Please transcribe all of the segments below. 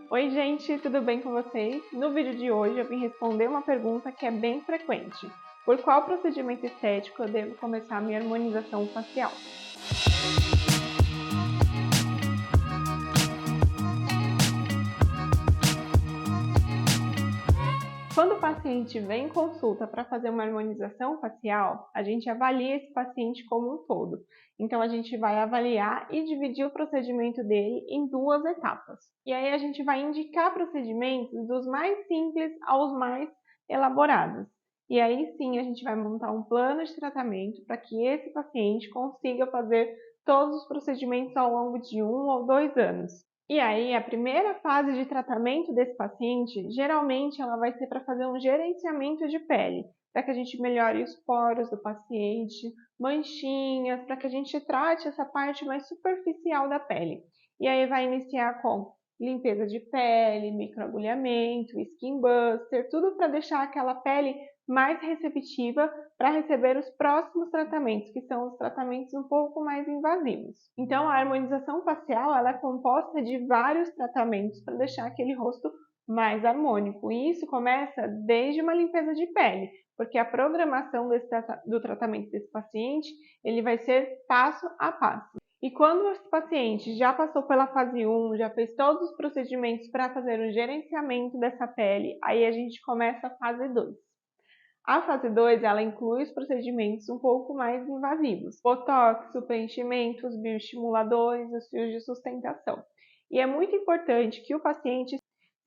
Oi gente, tudo bem com vocês? No vídeo de hoje eu vim responder uma pergunta que é bem frequente. Por qual procedimento estético eu devo começar a minha harmonização facial? Quando o paciente vem em consulta para fazer uma harmonização facial, a gente avalia esse paciente como um todo. Então a gente vai avaliar e dividir o procedimento dele em duas etapas. E aí a gente vai indicar procedimentos dos mais simples aos mais elaborados. E aí sim a gente vai montar um plano de tratamento para que esse paciente consiga fazer todos os procedimentos ao longo de 1 ou 2 anos. E aí, a primeira fase de tratamento desse paciente, geralmente ela vai ser para fazer um gerenciamento de pele, para que a gente melhore os poros do paciente, manchinhas, para que a gente trate essa parte mais superficial da pele. E aí vai iniciar com limpeza de pele, microagulhamento, skin buster, tudo para deixar aquela pele mais receptiva para receber os próximos tratamentos, que são os tratamentos um pouco mais invasivos. Então, a harmonização facial ela é composta de vários tratamentos para deixar aquele rosto mais harmônico. E isso começa desde uma limpeza de pele, porque a programação do tratamento desse paciente ele vai ser passo a passo. E quando esse paciente já passou pela fase 1, já fez todos os procedimentos para fazer o gerenciamento dessa pele, aí a gente começa a fase 2. A fase 2 ela inclui os procedimentos um pouco mais invasivos, botox, o preenchimento, os bioestimuladores, os fios de sustentação. E é muito importante que o paciente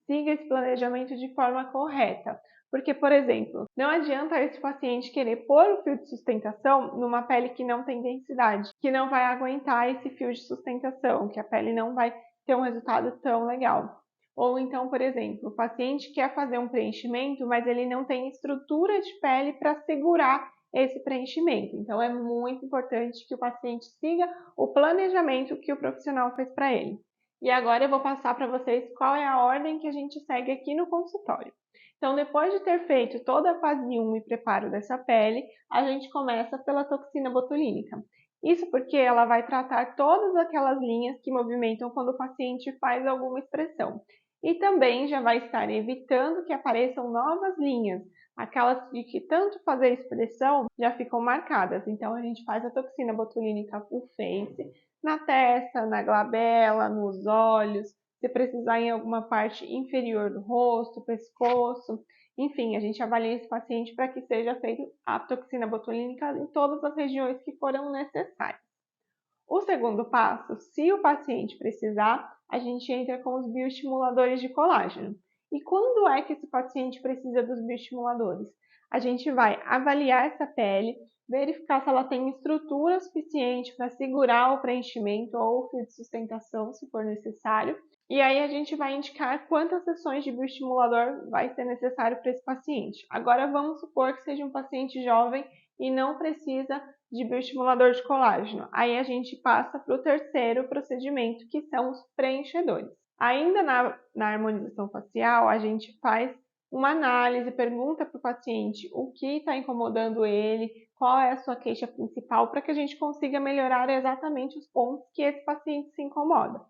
siga esse planejamento de forma correta, porque, por exemplo, não adianta esse paciente querer pôr o fio de sustentação numa pele que não tem densidade, que não vai aguentar esse fio de sustentação, que a pele não vai ter um resultado tão legal. Ou então, por exemplo, o paciente quer fazer um preenchimento, mas ele não tem estrutura de pele para segurar esse preenchimento. Então, é muito importante que o paciente siga o planejamento que o profissional fez para ele. E agora eu vou passar para vocês qual é a ordem que a gente segue aqui no consultório. Então, depois de ter feito toda a fase 1 e preparo dessa pele, a gente começa pela toxina botulínica. Isso porque ela vai tratar todas aquelas linhas que movimentam quando o paciente faz alguma expressão. E também já vai estar evitando que apareçam novas linhas, aquelas de que tanto fazer expressão já ficam marcadas. Então a gente faz a toxina botulínica full face, na testa, na glabela, nos olhos, se precisar em alguma parte inferior do rosto, pescoço, enfim, a gente avalia esse paciente para que seja feita a toxina botulínica em todas as regiões que forem necessárias. O segundo passo, se o paciente precisar, a gente entra com os bioestimuladores de colágeno. E quando é que esse paciente precisa dos bioestimuladores? A gente vai avaliar essa pele, verificar se ela tem estrutura suficiente para segurar o preenchimento ou o fio de sustentação, se for necessário. E aí a gente vai indicar quantas sessões de bioestimulador vai ser necessário para esse paciente. Agora vamos supor que seja um paciente jovem e não precisa de bioestimulador de colágeno. Aí a gente passa para o terceiro procedimento, que são os preenchedores. Ainda na harmonização facial, a gente faz uma análise, pergunta para o paciente o que está incomodando ele, qual é a sua queixa principal, para que a gente consiga melhorar exatamente os pontos que esse paciente se incomoda.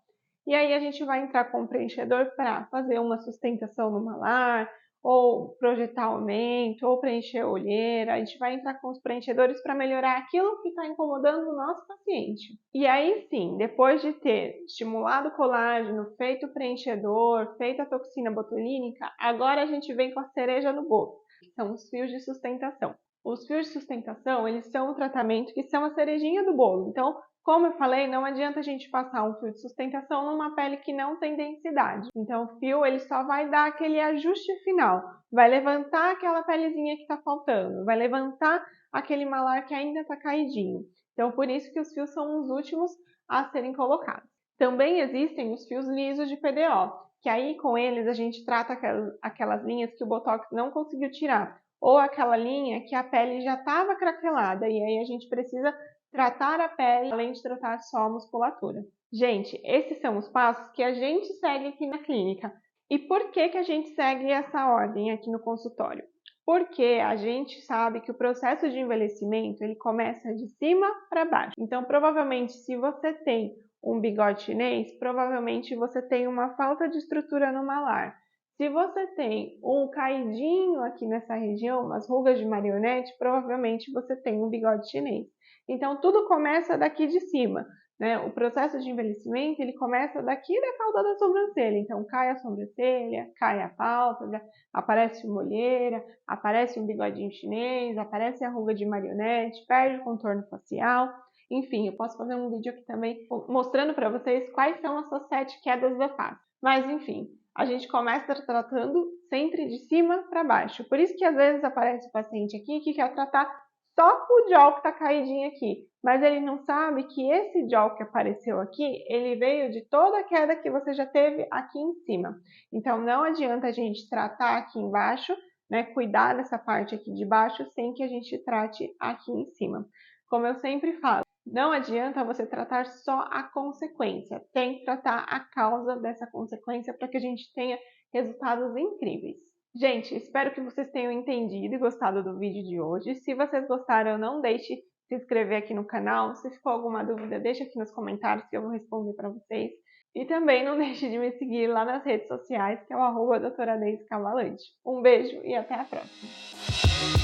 E aí a gente vai entrar com o preenchedor para fazer uma sustentação no malar, ou projetar aumento, ou preencher a olheira. A gente vai entrar com os preenchedores para melhorar aquilo que está incomodando o nosso paciente. E aí sim, depois de ter estimulado o colágeno, feito o preenchedor, feito a toxina botulínica, agora a gente vem com a cereja no bolo, que são os fios de sustentação. Os fios de sustentação, eles são um tratamento que são a cerejinha do bolo. Então, como eu falei, não adianta a gente passar um fio de sustentação numa pele que não tem densidade. Então, o fio ele só vai dar aquele ajuste final, vai levantar aquela pelezinha que está faltando, vai levantar aquele malar que ainda está caidinho. Então, por isso que os fios são os últimos a serem colocados. Também existem os fios lisos de PDO, que aí com eles a gente trata aquelas linhas que o Botox não conseguiu tirar, ou aquela linha que a pele já estava craquelada, e aí a gente precisa tratar a pele, além de tratar só a musculatura. Gente, esses são os passos que a gente segue aqui na clínica. E por que a gente segue essa ordem aqui no consultório? Porque a gente sabe que o processo de envelhecimento ele começa de cima para baixo. Então, provavelmente, se você tem um bigode chinês, provavelmente você tem uma falta de estrutura no malar. Se você tem um caidinho aqui nessa região, umas rugas de marionete, provavelmente você tem um bigode chinês. Então, tudo começa daqui de cima, né? O processo de envelhecimento, ele começa daqui da cauda da sobrancelha. Então, cai a sobrancelha, cai a pálpebra, aparece uma olheira, aparece um bigodinho chinês, aparece a ruga de marionete, perde o contorno facial. Enfim, eu posso fazer um vídeo aqui também mostrando para vocês quais são essas 7 quedas da face. Mas, enfim, a gente começa tratando sempre de cima para baixo. Por isso que às vezes aparece o paciente aqui que quer tratar só o jaw que está caidinho aqui, mas ele não sabe que esse jaw que apareceu aqui, ele veio de toda a queda que você já teve aqui em cima. Então não adianta a gente tratar aqui embaixo, né, cuidar dessa parte aqui de baixo sem que a gente trate aqui em cima. Como eu sempre falo, não adianta você tratar só a consequência, tem que tratar a causa dessa consequência para que a gente tenha resultados incríveis. Gente, espero que vocês tenham entendido e gostado do vídeo de hoje. Se vocês gostaram, não deixe de se inscrever aqui no canal. Se ficou alguma dúvida, deixa aqui nos comentários que eu vou responder para vocês. E também não deixe de me seguir lá nas redes sociais, que é o @doutora Neise Cavalante. Um beijo e até a próxima!